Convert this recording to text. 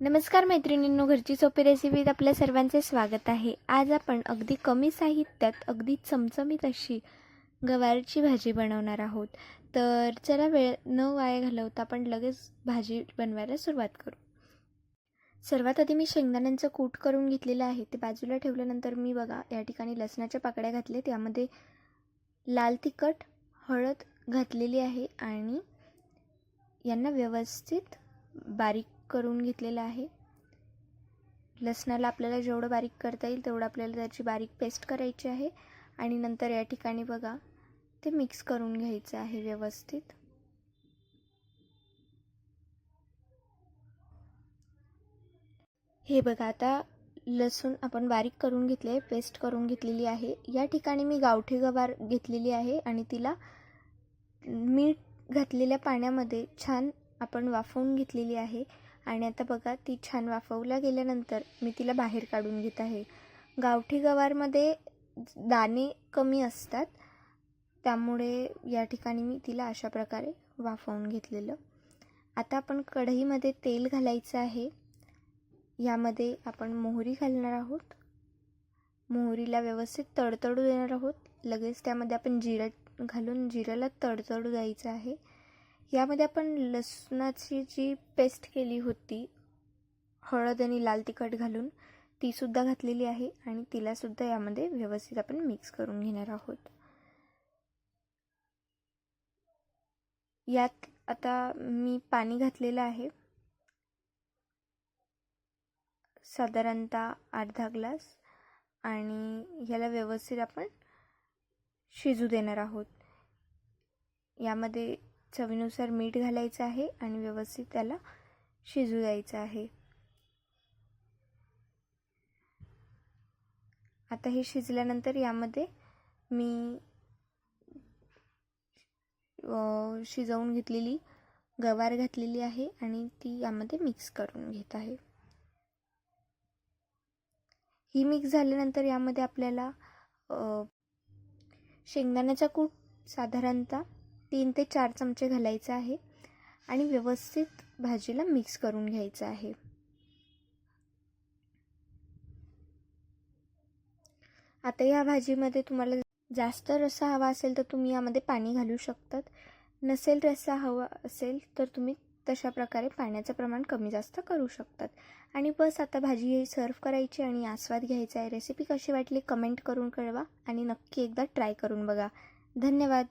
नमस्कार मैत्रिणींनो, घरची सोपी रेसिपीत आपल्या सर्वांचे स्वागत आहे। आज आपण अगदी कमी साहित्यात अगदी चमचमीत अशी गवारची भाजी बनवणार आहोत। तर चला वेळ न वाया घालवता आपण लगेच भाजी बनवायला सुरुवात करू। सर्वात आधी मी शेंगदाण्यांचं कूट करून घेतलेलं आहे, ते बाजूला ठेवल्यानंतर मी बघा या ठिकाणी लसणाच्या पाकळ्या घातल्या, त्यामध्ये लाल तिखट, हळद घातलेली आहे आणि यांना व्यवस्थित बारीक करून घेतलेलं आहे। लसणाला आपल्याला जेवढं बारीक करता येईल तेवढं आपल्याला त्याची बारीक पेस्ट करायची आहे आणि नंतर या ठिकाणी बघा ते मिक्स करून घ्यायचं आहे व्यवस्थित। हे बघा आता लसूण आपण बारीक करून घेतले, पेस्ट करून घेतलेली आहे। या ठिकाणी मी गावठी गवार घेतलेली आहे आणि तिला मीठ घातलेल्या पाण्यामध्ये छान आपण वाफवून घेतलेली आहे आणि आता बघा ती छान वाफवल्या गेल्यानंतर मी तिला बाहेर काढून घेत आहे। गावठी गवारमध्ये दाणे कमी असतात, त्यामुळे या ठिकाणी मी तिला अशा प्रकारे वाफवून घेतलेलं। आता आपण कढईमध्ये तेल घालायचं आहे, यामध्ये आपण मोहरी घालणार आहोत। मोहरीला व्यवस्थित तडतडू देणार आहोत। लगेच त्यामध्ये आपण जिरं घालून जिऱ्याला तडतडू द्यायचं आहे। यामध्ये आपण लसणाची जी पेस्ट केली होती हळद आणि लाल तिखट घालून ती सुद्धा घातलेली आहे आणि तिला सुद्धा यामध्ये व्यवस्थित आपण मिक्स करून घेणार आहोत। यात आता मी पाणी घातलेलं आहे, साधारणतः अर्धा ग्लास, आणि याला व्यवस्थित आपण शिजू देणार आहोत। यामध्ये चवीनुसार मीठ घालायचं आहे आणि व्यवस्थित त्याला शिजू द्यायचं आहे। आता हे शिजल्यानंतर यामध्ये मी शिजवून घेतलेली गवार घातलेली आहे आणि ती यामध्ये मिक्स करून घेत आहे। ही मिक्स झाल्यानंतर यामध्ये आपल्याला शेंगदाण्याचा कूट साधारणतः 3 ते 4 चमचे घालायचा आहे आणि व्यवस्थित भाजीला मिक्स करून घ्यायचं आहे। आता या भाजीमध्ये तुम्हाला जास्त रस्सा हवा असेल तर तुम्ही यामध्ये पाणी घालू शकतात, नसेल रस्सा हवा असेल तर तुम्ही तशा प्रकारे पाण्याचं प्रमाण कमी जास्त करू शकतात। आणि बस आता भाजी ही सर्व करायची आणि आस्वाद घ्यायचा आहे। रेसिपी कशी वाटली कमेंट करून कळवा आणि नक्की एकदा ट्राय करून बघा। धन्यवाद।